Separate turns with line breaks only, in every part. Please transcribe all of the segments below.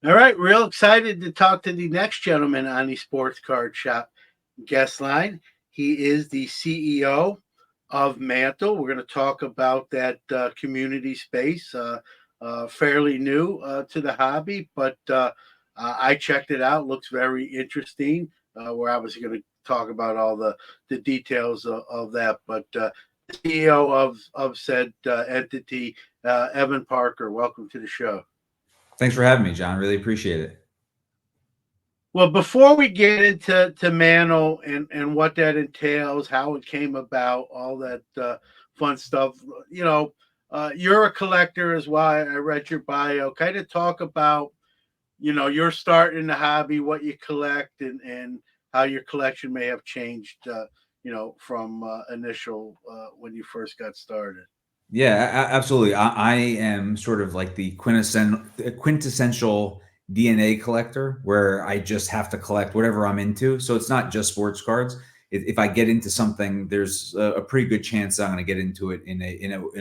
All right, real excited to talk to the next gentleman on the Sports Card Shop guest line. He is the CEO of Mantel. We're going to talk about that community space, fairly new to the hobby, but I checked it out. Looks very interesting. We're obviously going to talk about all the details of that, but CEO of said entity, Evan Parker. Welcome to the show.
Thanks for having me, John. Really appreciate it.
Well, before we get into Mantle and what that entails, how it came about, all that fun stuff, you're a collector as well. I read your bio. Kind of talk about, your start in the hobby, what you collect, and how your collection may have changed, from initial when you first got started.
Yeah, absolutely. I am sort of like the quintessential DNA collector where I just have to collect whatever I'm into. So it's not just sports cards. If I get into something, there's a pretty good chance I'm going to get into it in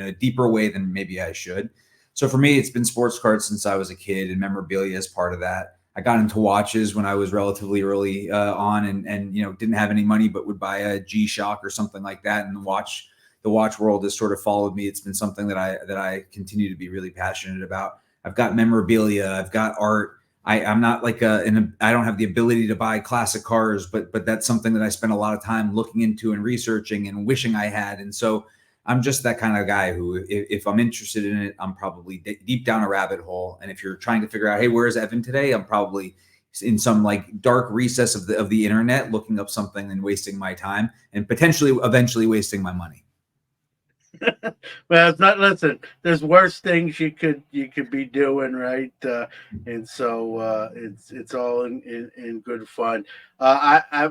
a deeper way than maybe I should. So for me, it's been sports cards since I was a kid, and memorabilia is part of that. I got into watches when I was relatively early on, and didn't have any money, but would buy a G-Shock or something like that, and the watch world has sort of followed me. It's been something that I continue to be really passionate about. I've got memorabilia, I've got art. I'm not like I don't have the ability to buy classic cars, but that's something that I spend a lot of time looking into and researching and wishing I had. And so I'm just that kind of guy who, if I'm interested in it, I'm probably deep down a rabbit hole. And if you're trying to figure out, hey, where's Evan today? I'm probably in some like dark recess of the internet, looking up something and wasting my time and potentially eventually wasting my money.
Well, it's not. Listen, there's worse things you could be doing, right? And so it's all in good fun.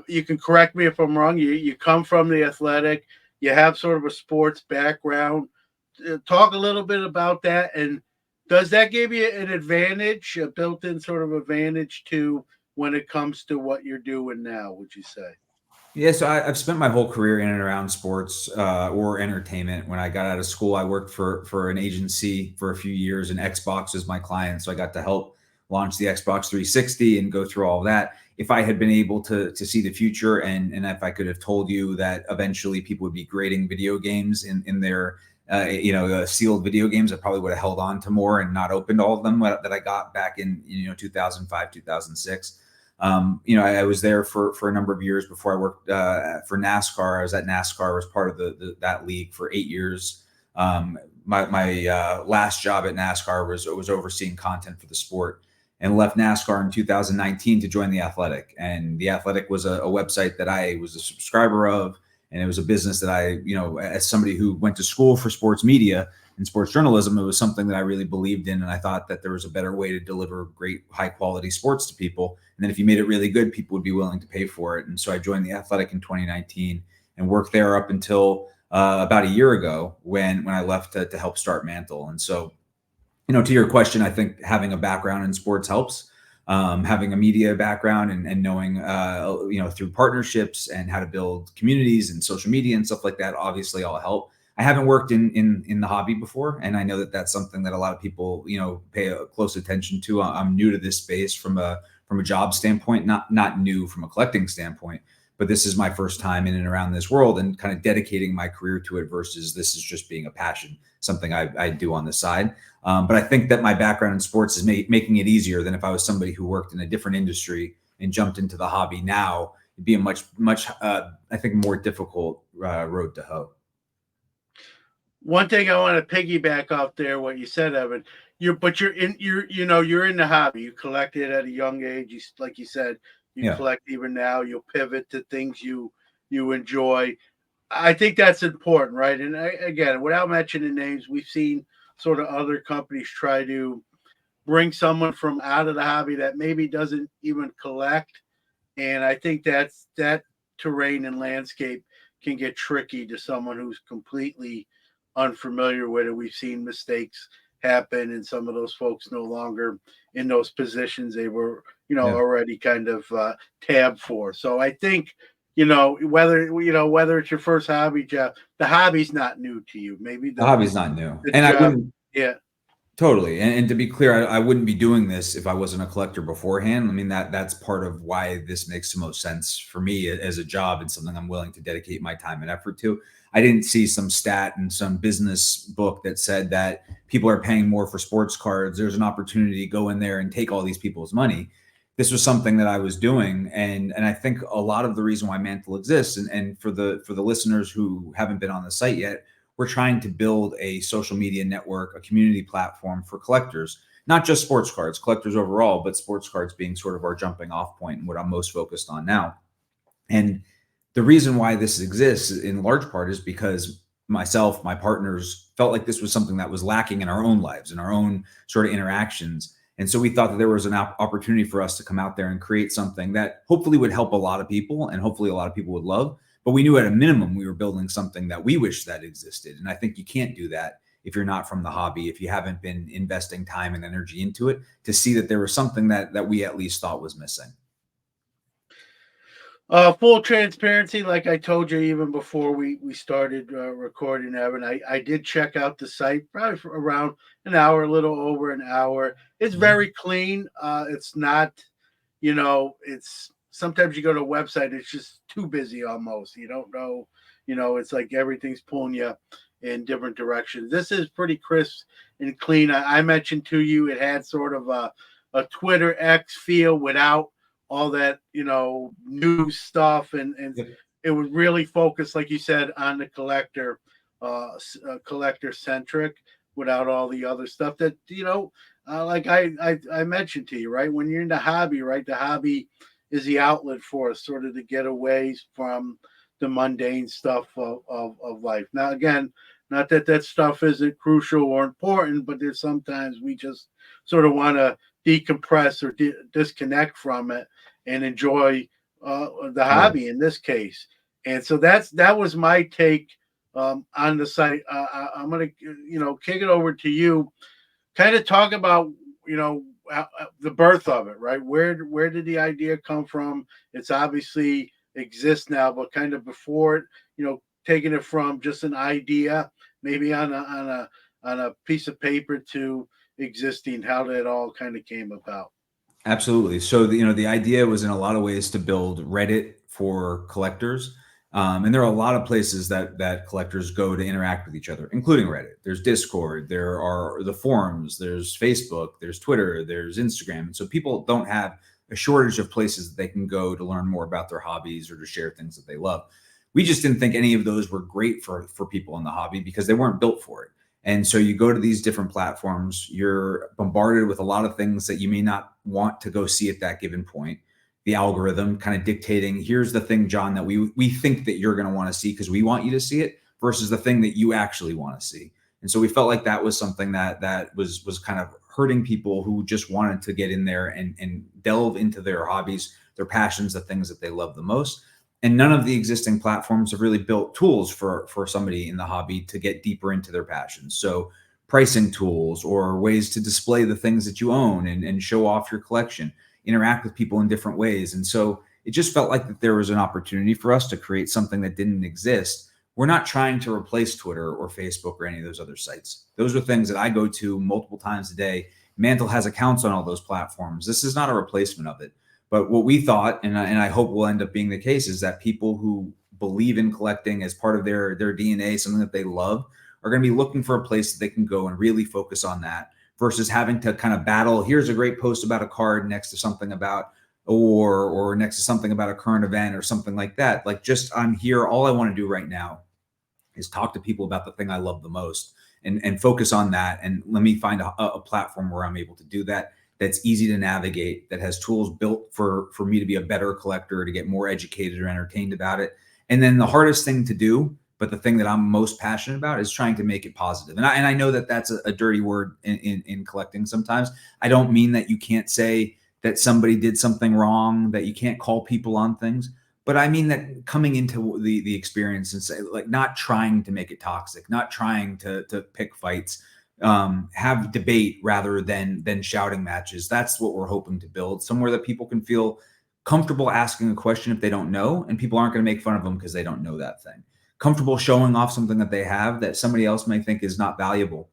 You can correct me if I'm wrong. You come from the athletic. You have sort of a sports background. Talk a little bit about that, and does that give you an advantage, a built-in sort of advantage to when it comes to what you're doing now? Would you say?
Yeah, so I've spent my whole career in and around sports or entertainment. When I got out of school, I worked for an agency for a few years, and Xbox was my client, so I got to help launch the Xbox 360 and go through all of that. If I had been able to see the future, and if I could have told you that eventually people would be grading video games in their sealed video games, I probably would have held on to more and not opened all of them that I got back in 2005, 2006. I was there for a number of years before I worked for NASCAR. I was at NASCAR, was part of that league for 8 years. My last job at NASCAR was overseeing content for the sport, and left NASCAR in 2019 to join the Athletic. And the Athletic was a website that I was a subscriber of, and it was a business that as somebody who went to school for sports media and sports journalism, it was something that I really believed in, and I thought that there was a better way to deliver great, high quality sports to people. And then if you made it really good, people would be willing to pay for it. And so I joined the Athletic in 2019 and worked there up until about a year ago when I left to help start Mantle. And so, to your question, I think having a background in sports helps. Having a media background and knowing, through partnerships and how to build communities and social media and stuff like that, obviously all help. I haven't worked in the hobby before, and I know that that's something that a lot of people, pay a close attention to. I'm new to this space from a job standpoint, not new from a collecting standpoint, but this is my first time in and around this world and kind of dedicating my career to it versus this is just being a passion, something I do on the side. But I think that my background in sports is making it easier than if I was somebody who worked in a different industry and jumped into the hobby now. It'd be a much, I think, more difficult road to hoe.
One thing I want to piggyback off there, what you said, Evan. You're in the hobby. You collected at a young age. Like you said, you
Yeah.
collect even now. You'll pivot to things you enjoy. I think that's important, right? And again, without mentioning names, we've seen sort of other companies try to bring someone from out of the hobby that maybe doesn't even collect, and I think that terrain and landscape can get tricky to someone who's completely unfamiliar with it. We've seen mistakes happen, and some of those folks no longer in those positions they were,
Yeah.
already kind of tabbed for. So I think, whether it's your first hobby, Jeff, the hobby's not new to you. Maybe
The hobby's not new.
the
And I
job,
wouldn't
yeah.
Totally. And to be clear, I wouldn't be doing this if I wasn't a collector beforehand. I mean, that's part of why this makes the most sense for me as a job and something I'm willing to dedicate my time and effort to. I didn't see some stat in some business book that said that people are paying more for sports cards. There's an opportunity to go in there and take all these people's money. This was something that I was doing. And I think a lot of the reason why Mantle exists, and for the listeners who haven't been on the site yet, we're trying to build a social media network, a community platform for collectors, not just sports cards, collectors overall, but sports cards being sort of our jumping off point and what I'm most focused on now. And the reason why this exists in large part is because myself, my partners felt like this was something that was lacking in our own lives, in our own sort of interactions. And so we thought that there was an opportunity for us to come out there and create something that hopefully would help a lot of people and hopefully a lot of people would love. But we knew at a minimum we were building something that we wish that existed. And I think you can't do that if you're not from the hobby, if you haven't been investing time and energy into it, to see that there was something that we at least thought was missing.
Full transparency, like I told you even before we started recording, Evan, I did check out the site probably for around an hour, a little over an hour. It's
Mhm.
very clean. It's not, you know, it's sometimes you go to a website, it's just too busy almost. You don't know, it's like everything's pulling you in different directions. This is pretty crisp and clean. I mentioned to you it had sort of a Twitter X feel without all that new stuff, and
Yep.
it was really focused, like you said, on the collector, collector centric, without all the other stuff that like I mentioned to you, right? When you're in the hobby, right, the hobby is the outlet for us, sort of to get away from the mundane stuff of life. Now, again, not that that stuff isn't crucial or important, but there's sometimes we just sort of want to decompress or disconnect from it and enjoy the
Totally.
hobby in this case. And so that was my take on the site. I'm gonna kick it over to you. Kind of talk about the birth of it, right? Where did the idea come from? It's obviously exists now, but kind of before it, taking it from just an idea, maybe on a piece of paper to existing, how that all kind of came about.
Absolutely. So the idea was in a lot of ways to build Reddit for collectors, and there are a lot of places that collectors go to interact with each other, including Reddit. There's Discord, there are the forums, there's Facebook, there's Twitter, there's Instagram, and so people don't have a shortage of places that they can go to learn more about their hobbies or to share things that they love. We just didn't think any of those were great for people in the hobby because they weren't built for it. And so you go to these different platforms, you're bombarded with a lot of things that you may not want to go see at that given point. The algorithm kind of dictating, here's the thing, John, that we think that you're going to want to see because we want you to see it versus the thing that you actually want to see. And so we felt like that was something that was kind of hurting people who just wanted to get in there and delve into their hobbies, their passions, the things that they love the most. And none of the existing platforms have really built tools for somebody in the hobby to get deeper into their passions. So pricing tools or ways to display the things that you own and show off your collection, interact with people in different ways. And so it just felt like that there was an opportunity for us to create something that didn't exist. We're not trying to replace Twitter or Facebook or any of those other sites. Those are things that I go to multiple times a day. Mantle has accounts on all those platforms. This is not a replacement of it. But what we thought, and I hope will end up being the case, is that people who believe in collecting as part of their DNA, something that they love, are going to be looking for a place that they can go and really focus on that versus having to kind of battle. Here's a great post about a card next to something about or next to something about a current event or something like that. Like just I'm here. All I want to do right now is talk to people about the thing I love the most and focus on that. And let me find a platform where I'm able to do that. That's easy to navigate, that has tools built for me to be a better collector, to get more educated or entertained about it. And then the hardest thing to do, but the thing that I'm most passionate about is trying to make it positive. And I know that that's a dirty word in collecting sometimes. I don't mean that you can't say that somebody did something wrong, that you can't call people on things. But I mean that coming into the experience and say, like, not trying to make it toxic, not trying to pick fights, have debate rather than shouting matches. That's what we're hoping to build, somewhere that people can feel comfortable asking a question if they don't know, and people aren't going to make fun of them because they don't know that thing. Comfortable showing off something that they have that somebody else may think is not valuable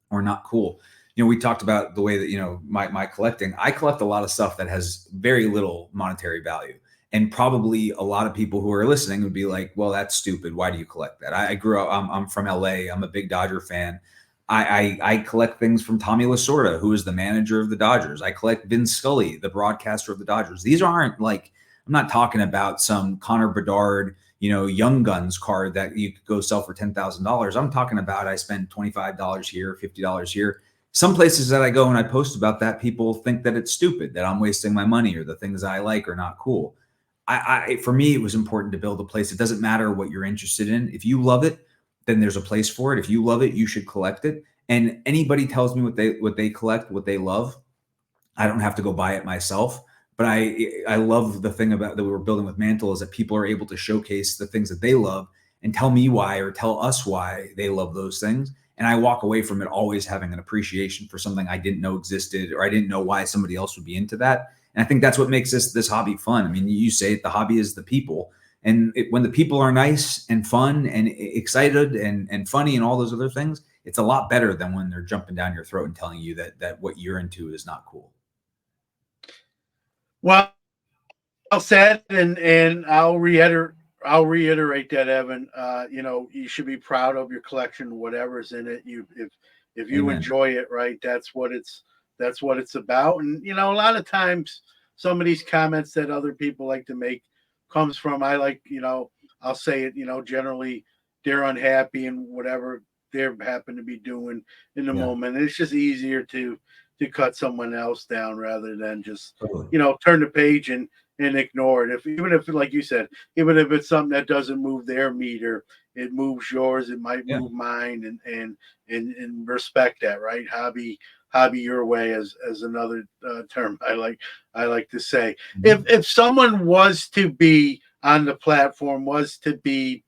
or not cool. we talked about the way that, my collecting, I collect a lot of stuff that has very little monetary value. And probably a lot of people who are listening would be like, well, that's stupid. Why do you collect that? I grew up, I'm from LA. I'm a big Dodger fan. I collect things from Tommy Lasorda, who is the manager of the Dodgers. I collect Vin Scully, the broadcaster of the Dodgers. These aren't like, I'm not talking about some Connor Bedard, Young Guns card that you could go sell for $10,000. I'm talking about, I spend $25 here, $50 here. Some places that I go and I post about that, people think that it's stupid, that I'm wasting my money, or the things I like are not cool. For me, it was important to build a place. It doesn't matter what you're interested in. If you love it, then there's a place for it. If you love it, you should collect it. And anybody tells me what they collect, what they love, I don't have to go buy it myself. But I love the thing about that we were building with Mantle is that people are able to showcase the things that they love and tell me why, or tell us why they love those things. And I walk away from it always having an appreciation for something I didn't know existed, or I didn't know why somebody else would be into that. And I think that's what makes this hobby fun. I mean, you say it, the hobby is the people. And when the people are nice and fun and excited and funny and all those other things, it's a lot better than when they're jumping down your throat and telling you that what you're into is not cool.
Well said, and I'll reiterate that, Evan. You should be proud of your collection, whatever's in it. If you
Amen.
enjoy it, right, that's what it's about. And a lot of times, some of these comments that other people like to make comes from, I'll say it, generally they're unhappy and whatever they happen to be doing in the
Yeah,
moment. And it's just easier to cut someone else down rather than just
totally.
turn the page and ignore it. Even if, like you said, even if it's something that doesn't move their meter, it moves yours. It might
Yeah.
move mine, and respect that, right? Hobby your way, as another term I like to say.
Mhm.
If someone was to be on the platform, was to be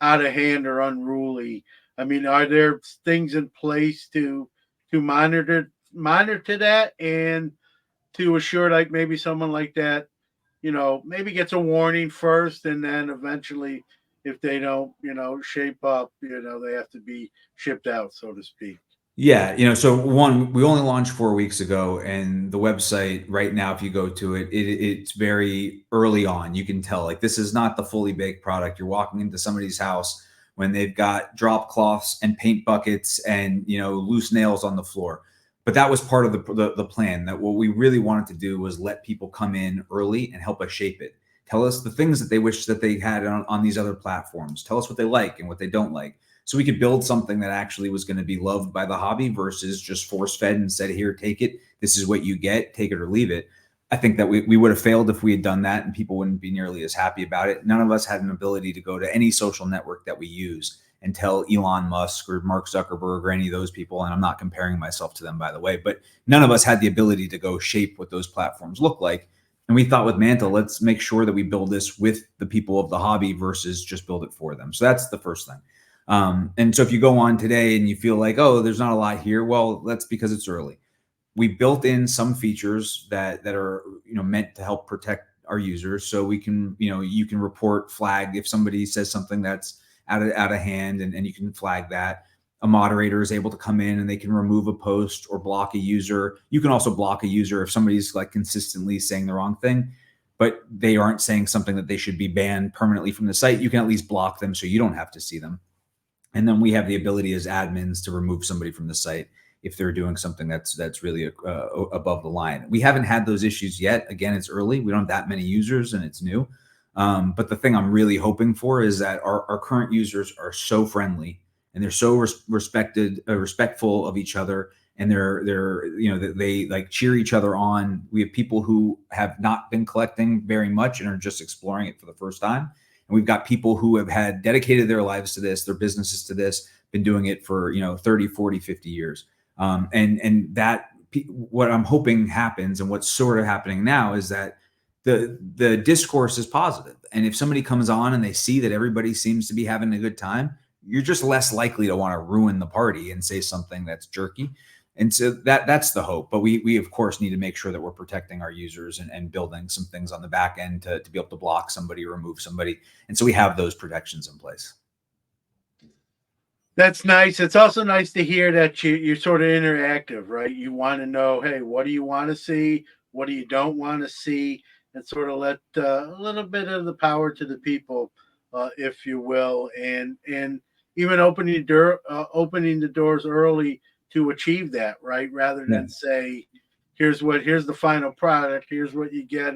out of hand or unruly, I mean, are there things in place to monitor that, and to assure, like, maybe someone like that, maybe gets a warning first, and then eventually, if they don't, shape up, they have to be shipped out, so to speak.
Yeah, so one, we only launched 4 weeks ago, and the website right now, if you go to it, it's very early on. You can tell like this is not the fully baked product. You're walking into somebody's house when they've got drop cloths and paint buckets and loose nails on the floor. But that was part of the plan. That what we really wanted to do was let people come in early and help us shape it. Tell us the things that they wish that they had on these other platforms. Tell us what they like and what they don't like, so we could build something that actually was going to be loved by the hobby versus just force fed and said, here, take it. This is what you get, take it or leave it. I think that we would have failed if we had done that, and people wouldn't be nearly as happy about it. None of us had an ability to go to any social network that we use and tell Elon Musk or Mark Zuckerberg or any of those people. And I'm not comparing myself to them, by the way, but none of us had the ability to go shape what those platforms look like. And we thought with Mantle, let's make sure that we build this with the people of the hobby versus just build it for them. So that's the first thing. And so if you go on today and you feel like, oh, there's not a lot here, well, that's because it's early. We built in some features that are meant to help protect our users, so we can you can report, flag if somebody says something that's out of hand, and you can flag that. A moderator is able to come in and they can remove a post or block a user. You can also block a user if somebody's like consistently saying the wrong thing, but they aren't saying something that they should be banned permanently from the site. You can at least block them so you don't have to see them. And then we have the ability as admins to remove somebody from the site if they're doing something that's really above the line. We haven't had those issues yet. Again, it's early. We don't have that many users and it's new. But the thing I'm really hoping for is that our current users are so friendly and they're so respectful of each other, and they like cheer each other on. We have people who have not been collecting very much and are just exploring it for the first time. And we've got people who have had dedicated their lives to this, their businesses to this, been doing it for 30, 40, 50 years. And that what I'm hoping happens, and what's sort of happening now, is that the discourse is positive. And if somebody comes on and they see that everybody seems to be having a good time, you're just less likely to want to ruin the party and say something that's jerky. And so that's the hope. But we of course need to make sure that we're protecting our users and building some things on the back end to be able to block somebody or remove somebody. And so we have those protections in place.
That's nice. It's also nice to hear that you're sort of interactive, right? You want to know, hey, what do you want to see? What do you don't want to see? And sort of let a little bit of the power to the people, if you will, and even opening the doors early to achieve that, right? Rather
Yeah,
than say, here's the final product, here's what you get,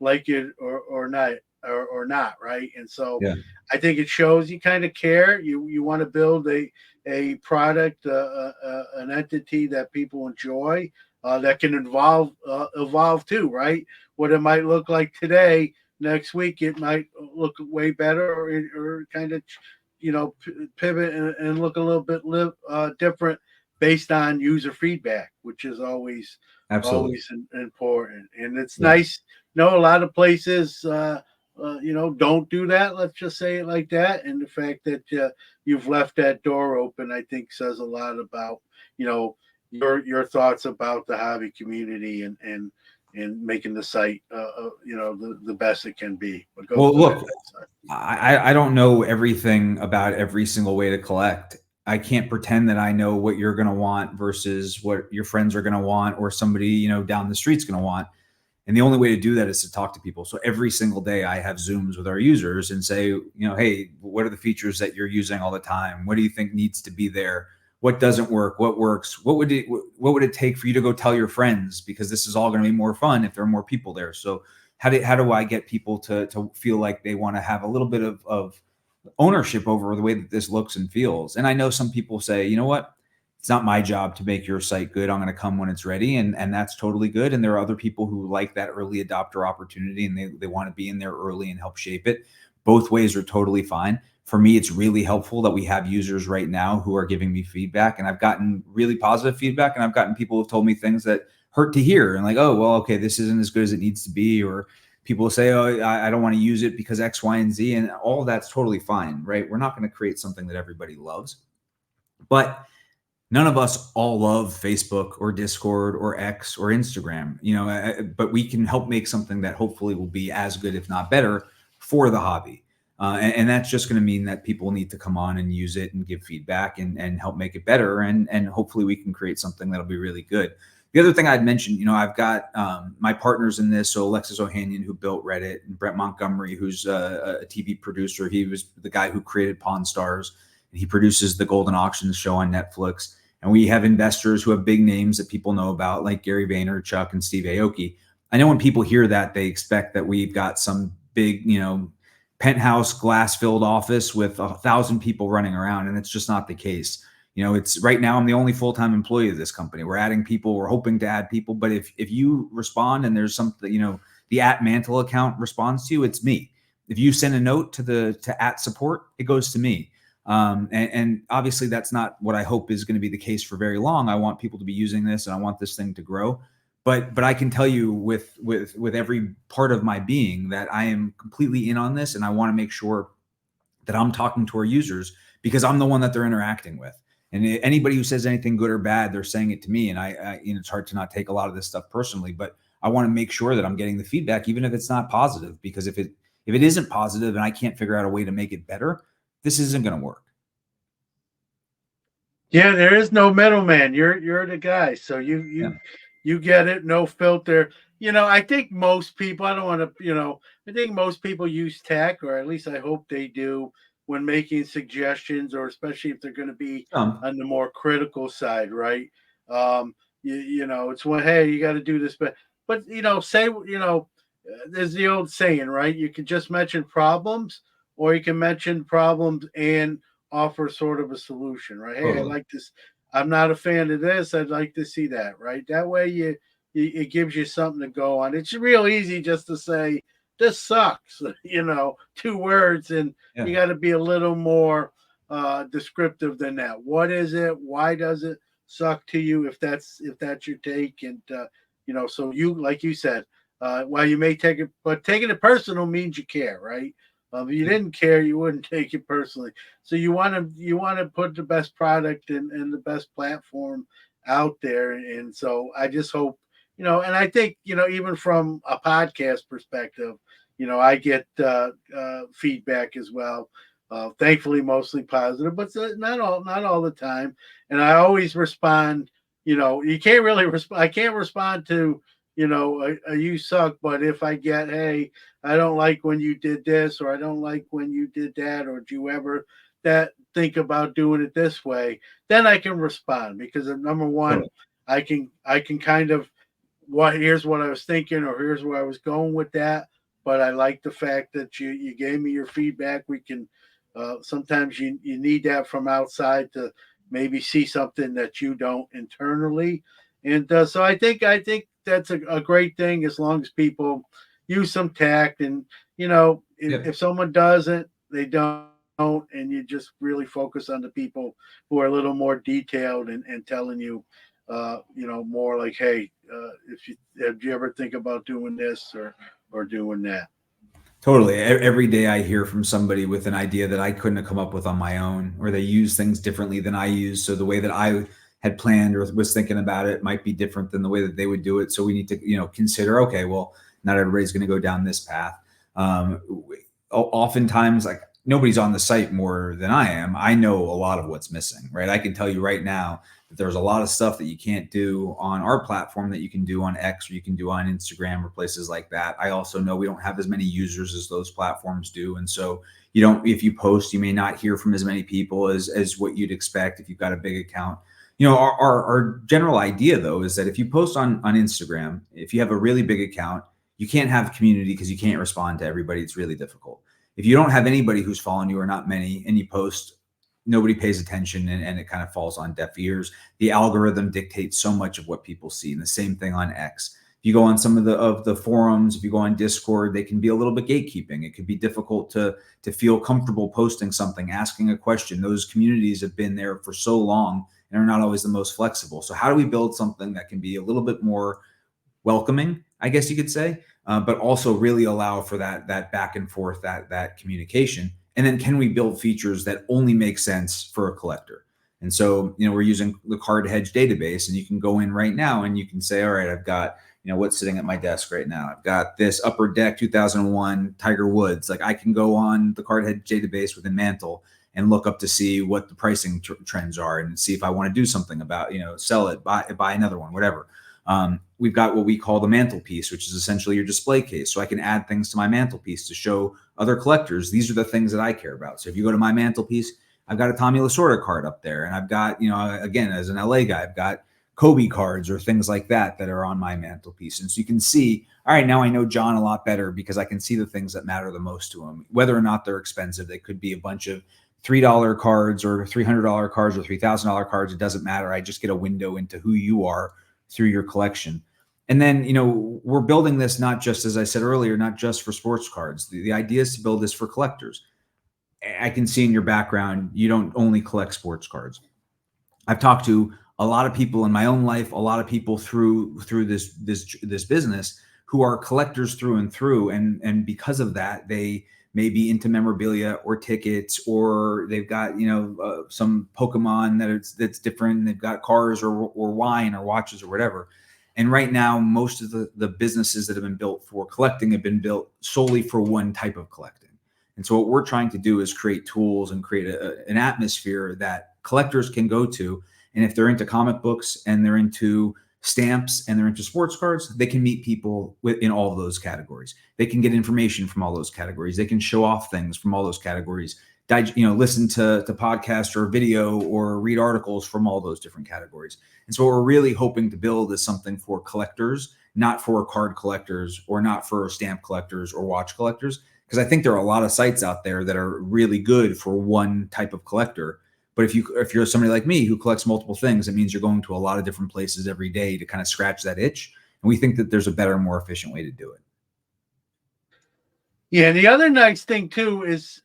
like it or not or not, right? And so
yeah,
I think it shows you kind of care. You want to build a product, an entity that people enjoy, that can evolve too, right? What it might look like today, next week it might look way better, or kind of pivot and look a little bit different based on user feedback, which is
absolutely.
always important. And it's
Yes.
nice. A lot of places. Don't do that. Let's just say it like that. And the fact that you've left that door open, I think, says a lot about you know your thoughts about the hobby community, and making the site the best it can be. But
Well,
go ahead.
look, I don't know everything about every single way to collect. I can't pretend that I know what you're going to want versus what your friends are going to want or somebody, down the street's going to want. And the only way to do that is to talk to people. So every single day I have Zooms with our users and say, hey, what are the features that you're using all the time? What do you think needs to be there? What doesn't work? What works? What would it take for you to go tell your friends? Because this is all going to be more fun if there are more people there. So how do I get people to feel like they want to have a little bit of ownership over the way that this looks and feels? And I know some people say, you know what? It's not my job to make your site good. I'm going to come when it's ready. And that's totally good. And there are other people who like that early adopter opportunity and they want to be in there early and help shape it. Both ways are totally fine. For me, it's really helpful that we have users right now who are giving me feedback. And I've gotten really positive feedback. And I've gotten people who've told me things that hurt to hear and like, oh, well, okay, this isn't as good as it needs to be. Or people say, oh, I don't want to use it because X, Y, and Z. And all of that's totally fine, right? We're not going to create something that everybody loves. But none of us all love Facebook or Discord or X or Instagram, but we can help make something that hopefully will be as good, if not better, for the hobby. And that's just going to mean that people need to come on and use it and give feedback and help make it better. And hopefully we can create something that'll be really good. The other thing I'd mentioned, I've got my partners in this. So Alexis Ohanian, who built Reddit, and Brett Montgomery, who's a TV producer. He was the guy who created Pawn Stars. And he produces the Golden Auctions show on Netflix. And we have investors who have big names that people know about, like Gary Vaynerchuk and Steve Aoki. I know when people hear that, they expect that we've got some big, penthouse glass filled office with 1,000 people running around. And it's just not the case. It's right now I'm the only full-time employee of this company. We're adding people, we're hoping to add people. But if you respond and there's something, the @Mantel account responds to you, it's me. If you send a note to @support, it goes to me. And obviously that's not what I hope is going to be the case for very long. I want people to be using this and I want this thing to grow. But I can tell you with every part of my being that I am completely in on this and I want to make sure that I'm talking to our users because I'm the one that they're interacting with. And anybody who says anything good or bad, they're saying it to me. And it's hard to not take a lot of this stuff personally, but I want to make sure that I'm getting the feedback, even if it's not positive, because if it isn't positive and I can't figure out a way to make it better, this isn't going to work.
Yeah, there is no middleman. You're the guy, so
Yeah.
you get it, no filter. I think most people. I don't want to. I think most people use tech, or at least I hope they do, when making suggestions, or especially if they're going to be on the more critical side, right? It's when, hey, you got to do this, but say there's the old saying, right? You can just mention problems, or you can mention problems and offer sort of a solution, right? Hey, I
Totally.
like this. I'm not a fan of this. I'd like to see that, right? That way, it gives you something to go on. It's real easy just to say this sucks, 2 words, and
Yeah.
you got to be a little more descriptive than that. What is it? Why does it suck to you? If that's your take, and so you, like you said, while you may take it, but taking it personal means you care, right? If you didn't care, you wouldn't take it personally. So you want to put the best product and the best platform out there, and so I just hope, and I think, even from a podcast perspective, I get feedback as well. Thankfully, mostly positive, but not all the time. And I always respond. You can't really respond. I can't respond to a you suck. But if I get, hey, I don't like when you did this, or I don't like when you did that, or do you ever that think about doing it this way, then I can respond because number one,
Totally.
I can kind of here's what I was thinking, or here's where I was going with that. But I like the fact that you gave me your feedback. We can sometimes you need that from outside to maybe see something that you don't internally, and so I think that's a great thing as long as people use some tact, and if
Yep.
someone doesn't, they don't, and you just really focus on the people who are a little more detailed and telling you more like, hey, if you ever think about doing this or doing that.
Totally. Every day I hear from somebody with an idea that I couldn't have come up with on my own, or they use things differently than I use. So the way that I had planned or was thinking about it might be different than the way that they would do it. So we need to, consider, okay, well, not everybody's going to go down this path. Um, Oftentimes, like, nobody's on the site more than I am. I know a lot of what's missing, right? I can tell you right now that there's a lot of stuff that you can't do on our platform that you can do on X, or you can do on Instagram or places like that. I also know we don't have as many users as those platforms do. And so if you post, you may not hear from as many people as what you'd expect if you've got a big account. Our general idea though is that if you post on Instagram, if you have a really big account, you can't have community because you can't respond to everybody. It's really difficult. If you don't have anybody who's following you, or not many, and you post, nobody pays attention, and it kind of falls on deaf ears. The algorithm dictates so much of what people see. And the same thing on X. If you go on some of the forums, if you go on Discord, they can be a little bit gatekeeping. It could be difficult to feel comfortable posting something, asking a question. Those communities have been there for so long and are not always the most flexible. So how do we build something that can be a little bit more welcoming, I guess you could say, but also really allow for that back and forth, that communication? And then can we build features that only make sense for a collector? And so, we're using the Card Hedge database, and you can go in right now and you can say, all right, I've got, what's sitting at my desk right now. I've got this Upper Deck 2001 Tiger Woods. Like, I can go on the Card Hedge database within Mantle and look up to see what the pricing trends are, and see if I want to do something about, sell it, buy another one, whatever. We've got what we call the mantelpiece, which is essentially your display case. So I can add things to my mantelpiece to show other collectors, these are the things that I care about. So if you go to my mantelpiece, I've got a Tommy Lasorda card up there. And I've got, again, as an LA guy, I've got Kobe cards or things like that are on my mantelpiece. And so you can see, all right, now I know John a lot better because I can see the things that matter the most to him, whether or not they're expensive. They could be a bunch of $3 cards or $300 cards or $3,000 cards. It doesn't matter. I just get a window into who you are through your collection. And then, we're building this not just, as I said earlier, not just for sports cards. The idea is to build this for collectors. I can see in your background, you don't only collect sports cards. I've talked to a lot of people in my own life, a lot of people through this business who are collectors through and through. And because of that, they may be into memorabilia or tickets, or they've got, some Pokemon that's different. They've got cars or wine or watches or whatever. And right now, most of the businesses that have been built for collecting have been built solely for one type of collecting. And so what we're trying to do is create tools and create an atmosphere that collectors can go to. And if they're into comic books and they're into stamps and they're into sports cards, they can meet people in all of those categories. They can get information from all those categories. They can show off things from all those categories. Listen to podcasts or video or read articles from all those different categories. And so what we're really hoping to build is something for collectors, not for card collectors or not for stamp collectors or watch collectors. Because I think there are a lot of sites out there that are really good for one type of collector. But if you're somebody like me who collects multiple things, it means you're going to a lot of different places every day to kind of scratch that itch. And we think that there's a better, more efficient way to do it.
Yeah, and the other nice thing too is,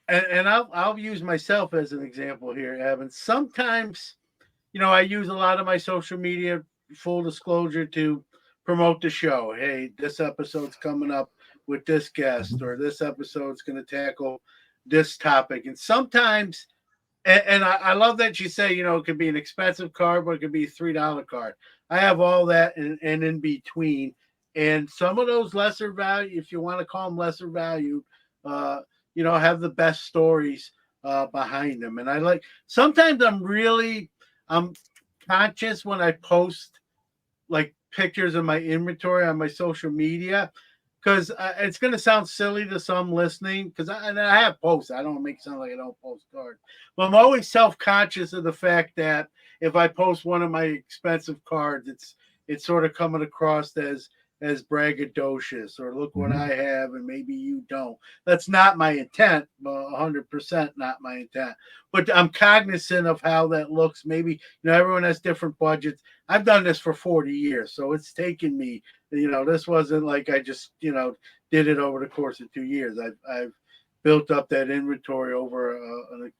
and I'll use myself as an example here, Evan. Sometimes, I use a lot of my social media, full disclosure, to promote the show. Hey, this episode's coming up with this guest, or this episode's going to tackle this topic. And sometimes, and I love that you say, it could be an expensive card, but it could be a $3 card. I have all that and in between. And some of those lesser value, if you want to call them lesser value, have the best stories behind them. And I like sometimes I'm conscious when I post like pictures of my inventory on my social media because it's going to sound silly to some listening because I have posts. I don't make it sound like I don't post cards, but I'm always self conscious of the fact that if I post one of my expensive cards, it's sort of coming across as braggadocious or look what
Mhm.
I have and maybe you don't. That's not my intent, 100% not my intent. But I'm cognizant of how that looks. Maybe everyone has different budgets. I've done this for 40 years, so it's taken me. This wasn't like I just did it over the course of 2 years. I've built up that inventory over a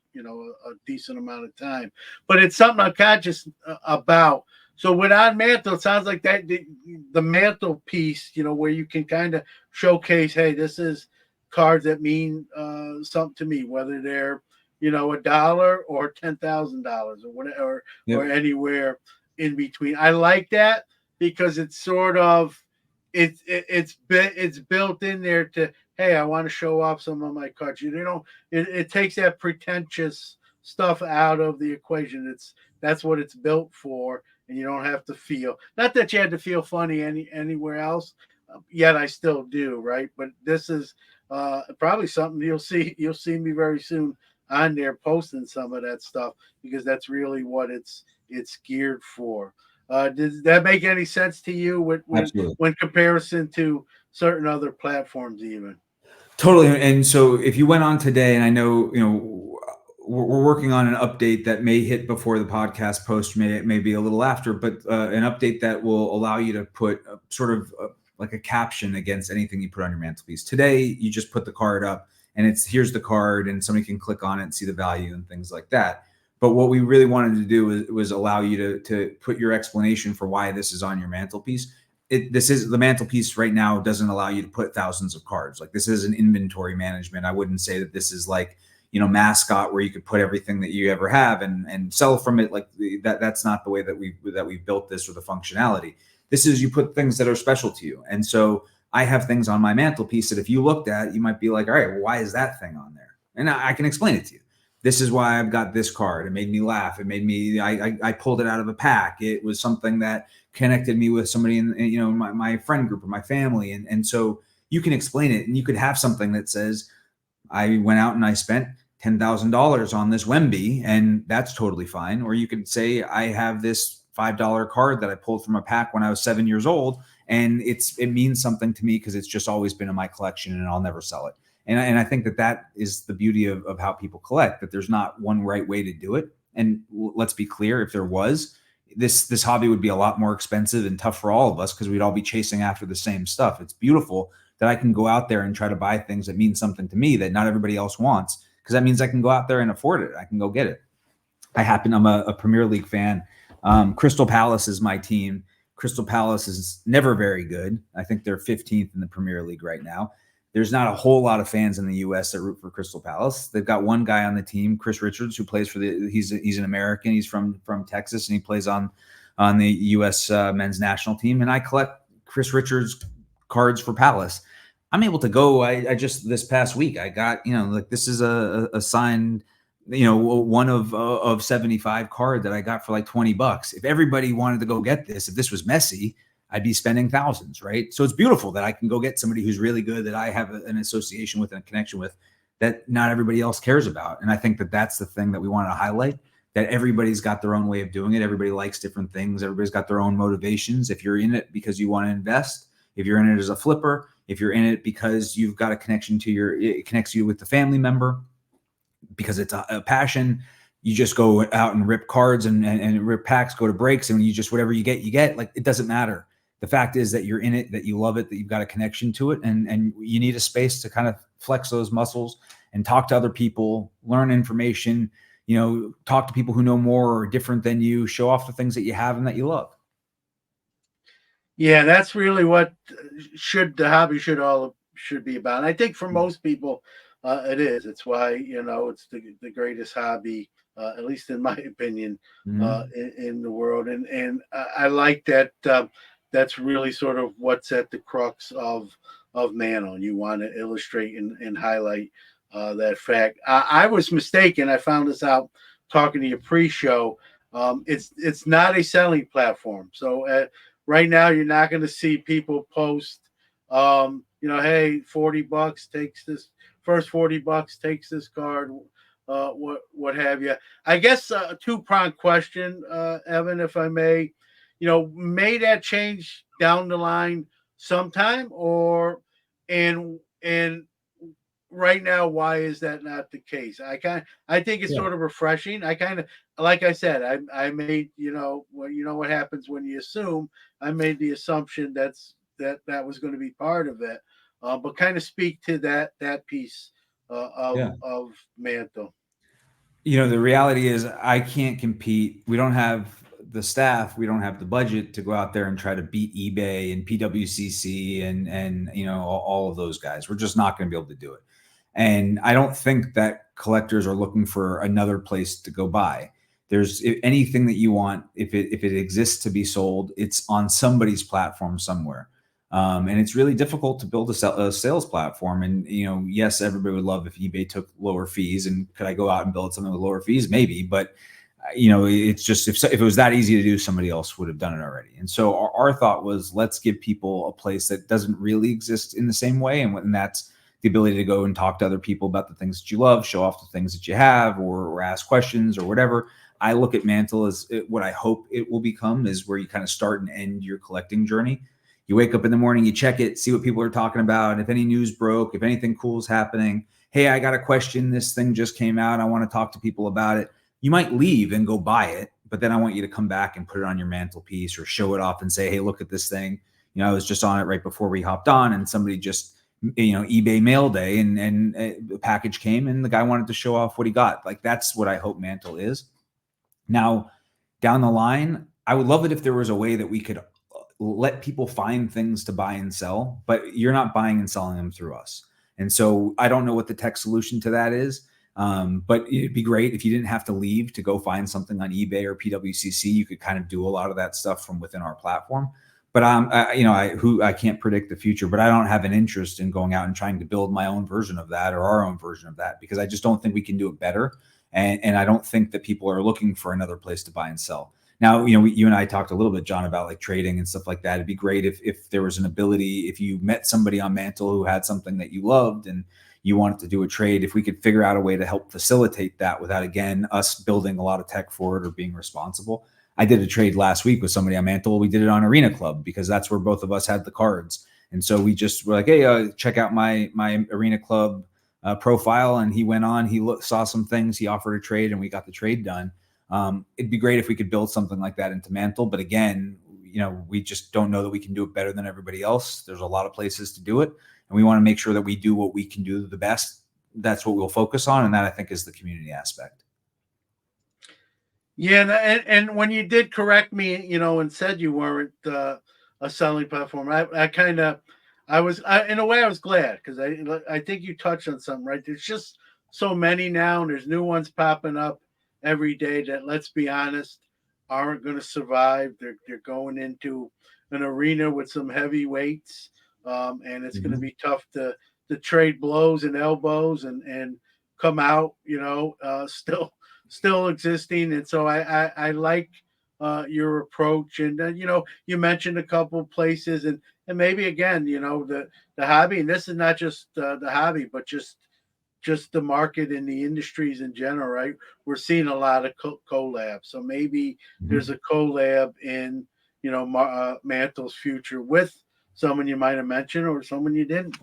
decent amount of time, but it's something I'm conscious about. So with on mantle, it sounds like that the mantle piece, where you can kind of showcase, hey, this is cards that mean something to me, whether they're $1 or $10,000 or whatever, or
Yep.
anywhere in between. I like that because it's sort of it's built in there to, hey, I want to show off some of my cards. It takes that pretentious stuff out of the equation. That's what it's built for, and you don't have to feel, not that you had to feel funny anywhere else. Yet I still do, right? But this is probably something you'll see me very soon on there posting some of that stuff because that's really what it's geared for. Does that make any sense to you
Absolutely.
when comparison to certain other platforms even?
Totally. And so if you went on today, and I know, we're working on an update that may hit before the podcast post, may be a little after, but an update that will allow you to put sort of like a caption against anything you put on your mantelpiece. Today, you just put the card up and here's the card and somebody can click on it and see the value and things like that. But what we really wanted to do was allow you to put your explanation for why this is on your mantelpiece. This is the mantelpiece right now doesn't allow you to put thousands of cards. Like, this is an inventory management. I wouldn't say that this is like, mascot where you could put everything that you ever have and sell from it. Like that's not the way that we've built this or the functionality. This is, you put things that are special to you. And so I have things on my mantelpiece that if you looked at, you might be like, all right, well, why is that thing on there? And I can explain it to you. This is why I've got this card. It made me laugh. It made me, I pulled it out of a pack. It was something that connected me with somebody in my friend group or my family. And so you can explain it, and you could have something that says, I went out and I spent $10,000 on this Wemby, and that's totally fine. Or you could say, I have this $5 card that I pulled from a pack when I was 7 years old, and it means something to me because it's just always been in my collection, and I'll never sell it. And I think that is the beauty of how people collect, that there's not one right way to do it. And let's be clear, if there was, this hobby would be a lot more expensive and tough for all of us because we'd all be chasing after the same stuff. It's beautiful that I can go out there and try to buy things that mean something to me that not everybody else wants, because that means I can go out there and afford it. I can go get it. I'm a Premier League fan. Crystal Palace is my team. Crystal Palace is never very good. I think they're 15th in the Premier League right now. There's not a whole lot of fans in the U.S. that root for Crystal Palace. They've got one guy on the team, Chris Richards, who plays for he's an American. He's from Texas, and he plays on the U.S. Men's national team. And I collect Chris Richards cards for Palace. I'm able to go. I just this past week I got, like, this is a signed, one of 75 card that I got for like $20. If everybody wanted to go get this, if this was messy, I'd be spending thousands, right? So it's beautiful that I can go get somebody who's really good, that I have an association with and a connection with, that not everybody else cares about. And I think that that's the thing that we want to highlight, that everybody's got their own way of doing it. Everybody likes different things. Everybody's got their own motivations. If you're in it because you want to invest, if you're in it as a flipper, if you're in it because you've got a connection it connects you with the family member, because it's a passion, you just go out and rip cards and rip packs, go to breaks, and you just, whatever you get. Like, it doesn't matter. The fact is that you're in it, that you love it, that you've got a connection to it, and you need a space to kind of flex those muscles and talk to other people, learn information, talk to people who know more or different than you, show off the things that you have and that you love.
Yeah, that's really what the hobby should be about. And I think for most people, it is. It's why it's the greatest hobby, at least in my opinion,
Mm-hmm.
in the world. And I like that. That's really sort of what's at the crux of Manon. You want to illustrate and highlight that fact. I was mistaken. I found this out talking to your pre-show. It's not a selling platform. So right now, you're not going to see people post, hey, $40 takes this first $40 takes this card. What have you? I guess a two-pronged question, Evan, if I may. May that change down the line sometime, or and right now, why is that not the case? I think it's
Yeah.
sort of refreshing. I kind of, like I said, I made, what happens when you assume. I made the assumption that was going to be part of it, but kind of speak to that piece
Yeah.
of Mantle.
The reality is I can't compete. We don't have the staff, we don't have the budget to go out there and try to beat eBay and PWCC and all of those guys. We're just not going to be able to do it. And I don't think that collectors are looking for another place to go buy. There's anything that you want, if it exists to be sold, it's on somebody's platform somewhere. And it's really difficult to build a sales platform. And yes, everybody would love if eBay took lower fees. And could I go out and build something with lower fees? Maybe, but it's just if it was that easy to do, somebody else would have done it already. And so our thought was, let's give people a place that doesn't really exist in the same way, and that's the ability to go and talk to other people about the things that you love, show off the things that you have, or ask questions or whatever. I look at Mantle as what I hope it will become is where you kind of start and end your collecting journey. You wake up in the morning, you check it, see what people are talking about. And if any news broke, if anything cool is happening, hey, I got a question. This thing just came out. I want to talk to people about it. You might leave and go buy it, but then I want you to come back and put it on your mantelpiece or show it off and say, hey, look at this thing. I was just on it right before we hopped on, and somebody just, eBay mail day, and the package came and the guy wanted to show off what he got. Like, that's what I hope Mantle is. Now, down the line, I would love it if there was a way that we could let people find things to buy and sell, but you're not buying and selling them through us. And so I don't know what the tech solution to that is. But it'd be great if you didn't have to leave to go find something on eBay or PWCC. You could kind of do a lot of that stuff from within our platform. But I can't predict the future, but I don't have an interest in going out and trying to build my own version of that or our own version of that, because I just don't think we can do it better. And I don't think that people are looking for another place to buy and sell. Now, you and I talked a little bit, John, about like trading and stuff like that. It'd be great if there was an ability, if you met somebody on Mantle who had something that you loved and you wanted to do a trade, if we could figure out a way to help facilitate that without, again, us building a lot of tech for it or being responsible. I did a trade last week with somebody on Mantle. We did it on Arena Club because that's where both of us had the cards. And so we just were like, hey, check out my Arena Club profile. And he went on, saw some things, he offered a trade, and we got the trade done. It'd be great if we could build something like that into Mantle. But again, we just don't know that we can do it better than everybody else. There's a lot of places to do it, and we want to make sure that we do what we can do the best. That's what we'll focus on. And that, I think, is the community aspect.
Yeah, and when you did correct me, and said you weren't a selling platform, in a way I was glad, because I think you touched on something, right? There's just so many now, and there's new ones popping up every day that, let's be honest, aren't going to survive. They're going into an arena with some heavy weights, and it's going to be tough to trade blows and elbows and come out, still existing. And so I like your approach. And you mentioned a couple places, and maybe again, the hobby. And this is not just the hobby, but just the market and the industries in general, right? We're seeing a lot of collabs. So maybe there's a collab in Mantle's future with someone you might have mentioned or someone you didn't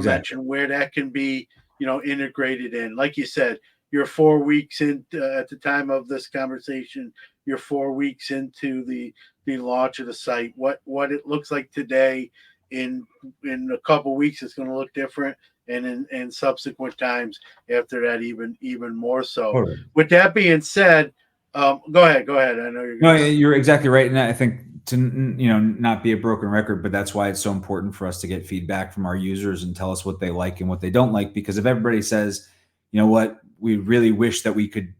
mention, where that can be integrated in. Like you said, you're 4 weeks in at the time of this conversation. You're 4 weeks into the launch of the site. What it looks like today, in a couple weeks, it's going to look different, and in subsequent times after that, even more so.
Totally.
With that being said, go ahead. I know you're.
No, you're exactly right, and I think to not be a broken record, but that's why it's so important for us to get feedback from our users and tell us what they like and what they don't like. Because if everybody says, you know what, we really wish that we could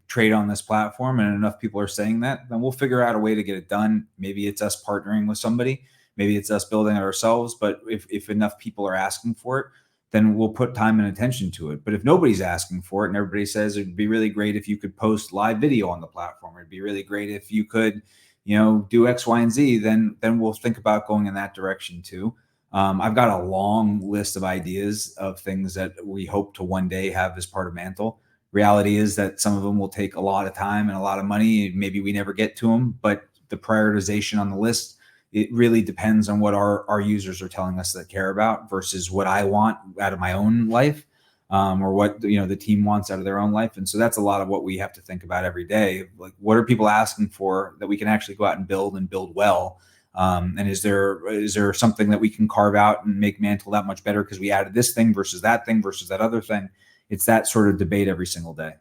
trade on this platform, and enough people are saying that, then we'll figure out a way to get it done. Maybe it's us partnering with somebody, maybe it's us building it ourselves. But if enough people are asking for it, then we'll put time and attention to it. But if nobody's asking for it and everybody says it'd be really great if you could post live video on the platform, it'd be really great if you could, do X, Y, and Z, then we'll think about going in that direction too. I've got a long list of ideas of things that we hope to one day have as part of Mantle. Reality is that some of them will take a lot of time and a lot of money. Maybe we never get to them, but the prioritization on the list, it really depends on what our users are telling us that care about versus what I want out of my own life, or what the team wants out of their own life. And so that's a lot of what we have to think about every day. Like, what are people asking for that we can actually go out and build well? And is there something that we can carve out and make Mantle that much better because we added this thing versus that other thing? It's that sort of debate every single day.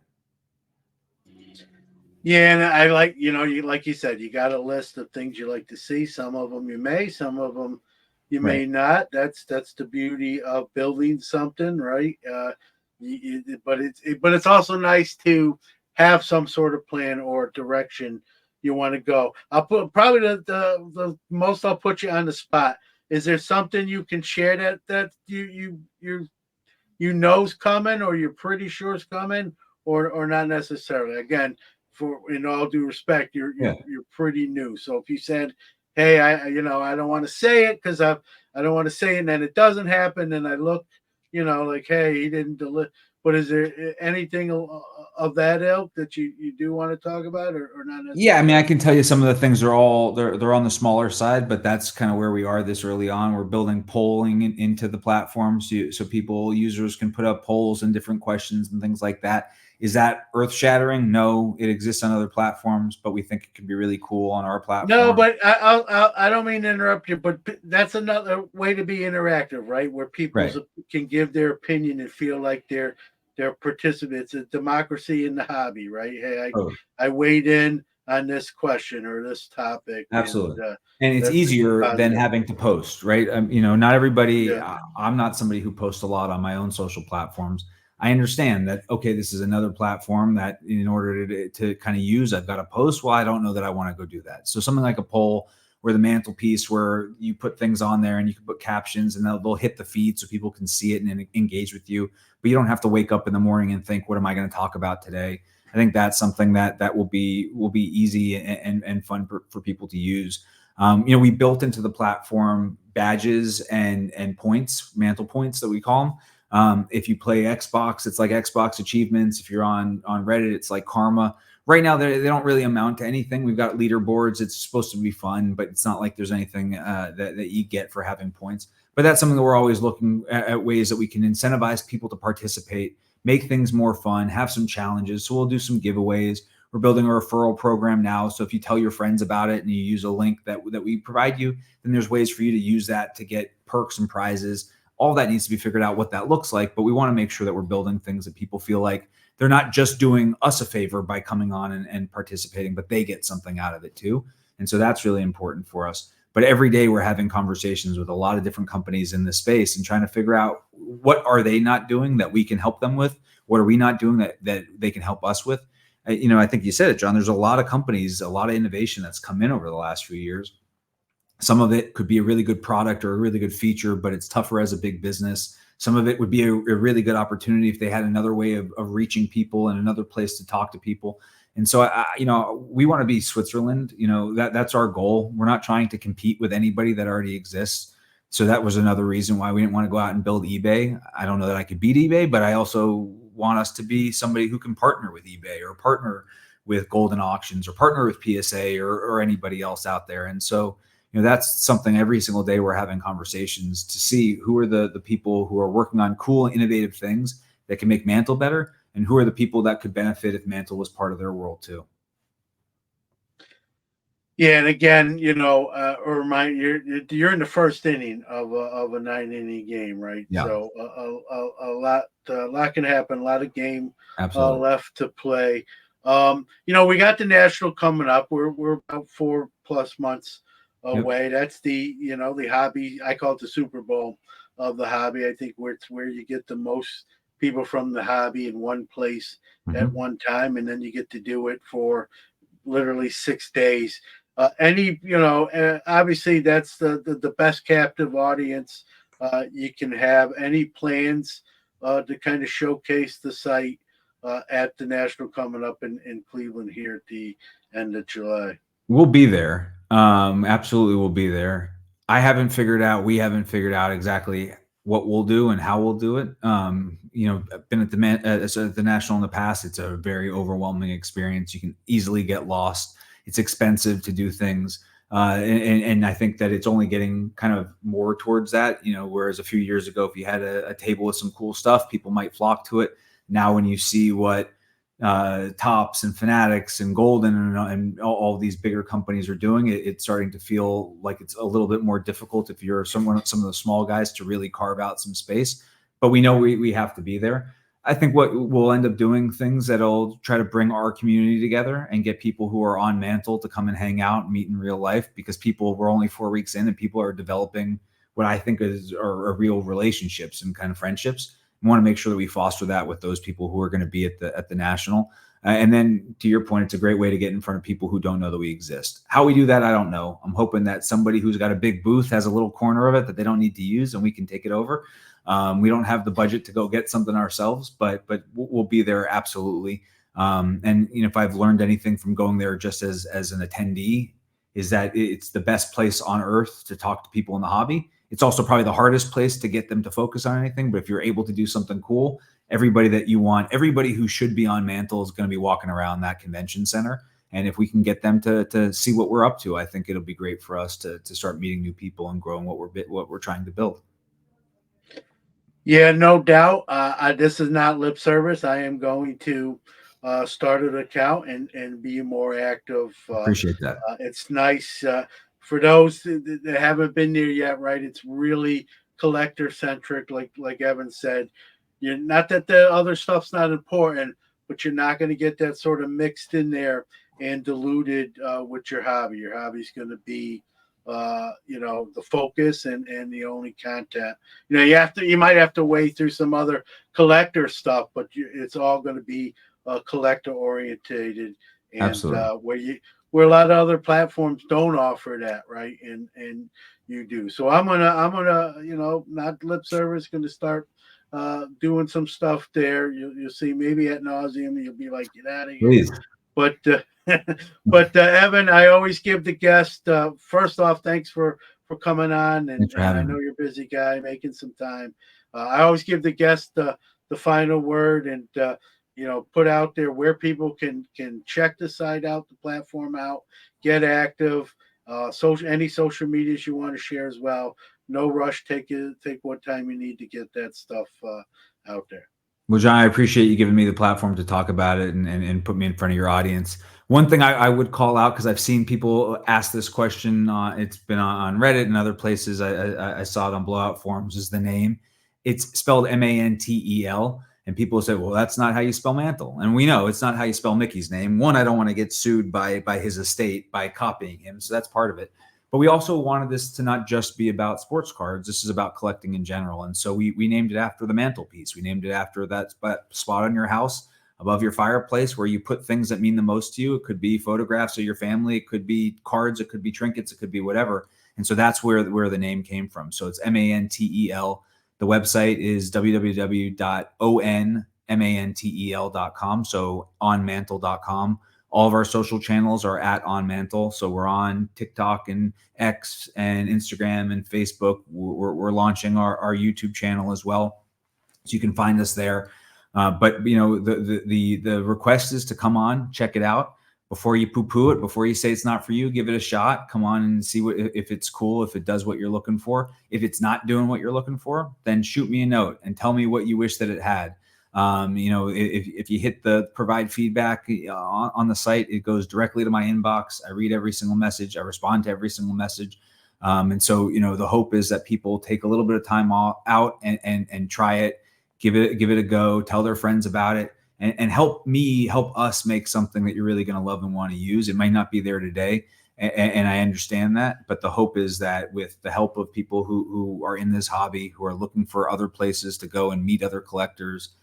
Yeah, and I like, like you said, you got a list of things you like to see. Some of them you may, some of them you may
Right.
not. That's the beauty of building something, right? But it's also nice to have some sort of plan or direction you want to go. I'll put probably the most I'll put you on the spot. Is there something you can share that you know's coming, or you're pretty sure is coming, or not necessarily? Again, for in all due respect,
Yeah.
you're pretty new. So if you said, "Hey, I don't want to say it because I don't want to say it," and then it doesn't happen, and I look, like, hey, he didn't deliver. But is there anything of that ilk that you do want to talk about, or not
Yeah, I mean, I
necessarily?
can tell you some of the things are all they're on the smaller side, but that's kind of where we are this early on. We're building polling into the platform so users can put up polls and different questions and things like that. Is that earth shattering? No, it exists on other platforms, but we think it could be really cool on our
No,
platform.
but I don't mean to interrupt you, but that's another way to be interactive, right? Where people
Right.
can give their opinion and feel like they're participants. It's a democracy in the hobby, right? Hey,
Oh,
I weighed in on this question or this topic, and
absolutely. And it's
that's a
easier than
positive.
having to post, right? Not everybody,
Yeah.
I'm not somebody who posts a lot on my own social platforms. I understand that, okay, this is another platform that in order to kind of use, I've got to post. Well, I don't know that I want to go do that. So something like a poll where the mantelpiece, where you put things on there and you can put captions and they'll hit the feed so people can see it and engage with you. But you don't have to wake up in the morning and think, what am I going to talk about today? I think that's something that will be easy and fun for people to use. We built into the platform badges and points, mantle points that we call them. If you play Xbox, it's like Xbox achievements. If you're on Reddit, it's like karma. Right now, they don't really amount to anything. We've got leaderboards. It's supposed to be fun, but it's not like there's anything that you get for having points. But that's something that we're always looking at ways that we can incentivize people to participate, make things more fun, have some challenges. So we'll do some giveaways. We're building a referral program now. So if you tell your friends about it and you use a link that we provide you, then there's ways for you to use that to get perks and prizes. All that needs to be figured out what that looks like, but we want to make sure that we're building things that people feel like they're not just doing us a favor by coming on and participating, but they get something out of it too. And so that's really important for us. But every day we're having conversations with a lot of different companies in this space and trying to figure out what are they not doing that we can help them with? What are we not doing that they can help us with? I think you said it, John. There's a lot of companies, a lot of innovation that's come in over the last few years. Some of it could be a really good product or a really good feature, but it's tougher as a big business. Some of it would be a really good opportunity if they had another way of reaching people and another place to talk to people. And so, we want to be Switzerland. That's our goal. We're not trying to compete with anybody that already exists. So that was another reason why we didn't want to go out and build eBay. I don't know that I could beat eBay, but I also want us to be somebody who can partner with eBay or partner with Golden Auctions or partner with PSA or anybody else out there. And so, that's something every single day we're having conversations to see who are the people who are working on cool, innovative things that can make Mantle better, and who are the people that could benefit if Mantle was part of their world too.
Yeah, and again, remind you're in the first inning of a 9 inning game, right?
Yeah,
So a lot can happen. A lot of game
absolutely.
left to play. We got the national coming up. We're about 4+ months
Yep.
away. That's the hobby. I call it the Super Bowl of the hobby. I think where it's where you get the most people from the hobby in one place at
Mm-hmm.
one time, and then you get to do it for literally 6 days. Obviously that's the best captive audience you can have any plans to kind of showcase the site at the National coming up in Cleveland here at the end of July.
We'll be there. Absolutely, we'll be there. We haven't figured out exactly what we'll do and how we'll do it. I've been at the national in the past. It's a very overwhelming experience. You can easily get lost. It's expensive to do things. And I think that it's only getting kind of more towards that, whereas a few years ago, if you had a table with some cool stuff, people might flock to it. Now, when you see what Tops and Fanatics and Golden and all these bigger companies are doing it, it's starting to feel like it's a little bit more difficult if you're some of the small guys to really carve out some space. But we know we have to be there. I think what we'll end up doing things that'll try to bring our community together and get people who are on Mantle to come and hang out and meet in real life, because we're only 4 weeks in and people are developing what I think are real relationships and kind of friendships. We want to make sure that we foster that with those people who are going to be at the national. And then, to your point, it's a great way to get in front of people who don't know that we exist. How we do that, I don't know. I'm hoping that somebody who's got a big booth has a little corner of it that they don't need to use, and we can take it over. We don't have the budget to go get something ourselves, but we'll be there absolutely. And if I've learned anything from going there just as an attendee, is that it's the best place on earth to talk to people in the hobby. It's also probably the hardest place to get them to focus on anything. But if you're able to do something cool, everybody that you want, everybody who should be on Mantle is going to be walking around that convention center. And if we can get them to see what we're up to, I think it'll be great for us to start meeting new people and growing what we're trying to build.
Yeah, no doubt. This is not lip service. I am going to start an account and be more active.
Appreciate that.
It's nice for those that haven't been there yet, right? It's really collector centric, like Evan said. You're not that the other stuff's not important, but you're not going to get that sort of mixed in there and diluted with your hobby. Your hobby's going to be the focus and the only content. You might have to wade through some other collector stuff, but it's all going to be collector orientated, and
Absolutely.
Where a lot of other platforms don't offer that, right? And you do. So I'm gonna not lip service, going to start doing some stuff there. You'll see maybe at nauseum. You'll be like, get out of here.
Please.
But Evan, I always give the guest first off, thanks for coming on, and I know you're a busy guy making some time. I always give the guest the final word, and put out there where people can check the site out, the platform out, get active. Any social medias you want to share as well. No rush. Take what time you need to get that stuff out there.
Well, John, I appreciate you giving me the platform to talk about it and put me in front of your audience. One thing I would call out, because I've seen people ask this question, it's been on Reddit and other places. I saw it on blowout forums, is the name. It's spelled Mantel. And people say, well, that's not how you spell Mantle. And we know it's not how you spell Mickey's name. One, I don't want to get sued by his estate by copying him. So that's part of it. But we also wanted this to not just be about sports cards. This is about collecting in general. And so we named it after the mantelpiece. We named it after that spot on your house above your fireplace where you put things that mean the most to you. It could be photographs of your family. It could be cards. It could be trinkets. It could be whatever. And so that's where the name came from. So it's Mantel. The website is www.onmantel.com. So onmantle.com. All of our social channels are at On Mantle. So we're on TikTok and X and Instagram and Facebook. We're launching our YouTube channel as well. So you can find us there. But the request is to come on, check it out. Before you poo-poo it, before you say it's not for you, give it a shot. Come on and see if it's cool, if it does what you're looking for. If it's not doing what you're looking for, then shoot me a note and tell me what you wish that it had. If you hit the provide feedback on the site, it goes directly to my inbox. I read every single message. I respond to every single message. And so, the hope is that people take a little bit of time out and try it, give it a go, tell their friends about it, and help us make something that you're really going to love and want to use. It might not be there today. And I understand that, but the hope is that with the help of people who are in this hobby, who are looking for other places to go and meet other collectors,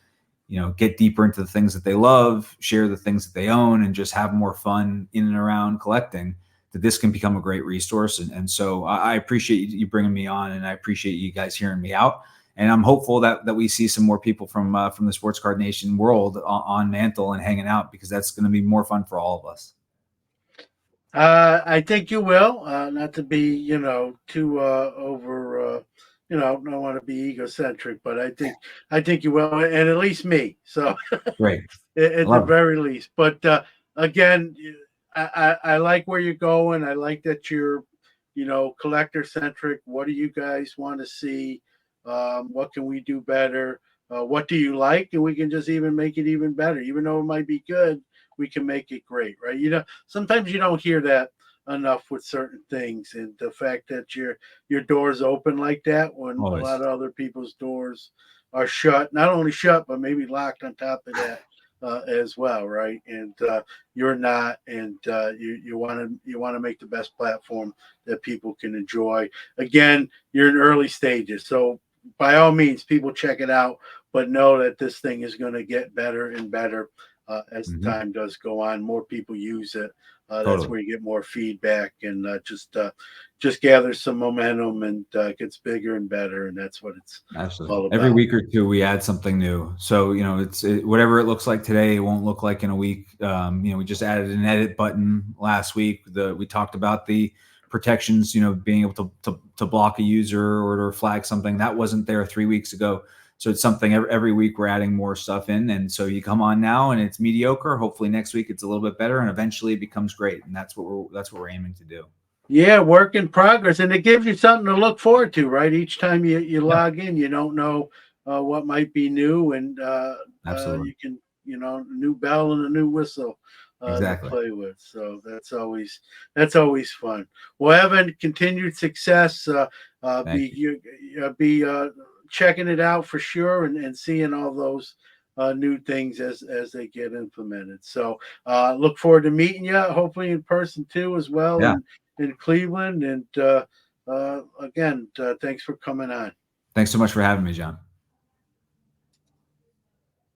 get deeper into the things that they love, share the things that they own, and just have more fun in and around collecting, that this can become a great resource. And so I appreciate you bringing me on, and I appreciate you guys hearing me out. And I'm hopeful that we see some more people from the Sports Card Nation world on Mantel and hanging out, because that's going to be more fun for all of us.
I think you will. Not to be, too over. Don't want to be egocentric, but I think you will, and at least me. So
Great.
at the
Love it.
very least. But again, I like where you're going. I like that you're, collector centric. What do you guys want to see? What can we do better? What do you like? And we can just even make it even better. Even though it might be good, we can make it great, right? Sometimes you don't hear that enough with certain things, and the fact that your doors open like that when a lot
Always.
of other people's doors are shut, not only shut but maybe locked on top of that as well, right? And you're not, and you want to make the best platform that people can enjoy. Again, you're in early stages, so by all means, people check it out, but know that this thing is going to get better and better as
Mm-hmm.
time does go on. More people use it. That's
Totally.
where you get more feedback, and just gathers some momentum, and gets bigger and better. And that's what it's
Absolutely.
all
Every
about.
week or two, we add something new. So, whatever it looks like today, it won't look like in a week. We just added an edit button last week. We talked about the protections, being able to block a user or to flag something that wasn't there 3 weeks ago. So it's something every week we're adding more stuff in. And so you come on now and it's mediocre. Hopefully next week it's a little bit better, and eventually it becomes great. And that's what we're aiming to do.
Yeah, work in progress, and it gives you something to look forward to, right? Each time you
Yeah,
log in, you don't know what might be new, and
absolutely.
you can, a new bell and a new whistle to
Exactly.
play with. So that's always fun. Well, Evan, continued success.
Thank
Be
you.
be checking it out for sure, and seeing all those new things as they get implemented. So look forward to meeting you, hopefully in person too, as well,
Yeah.
in Cleveland. And again, thanks for coming on.
Thanks so much for having me, John.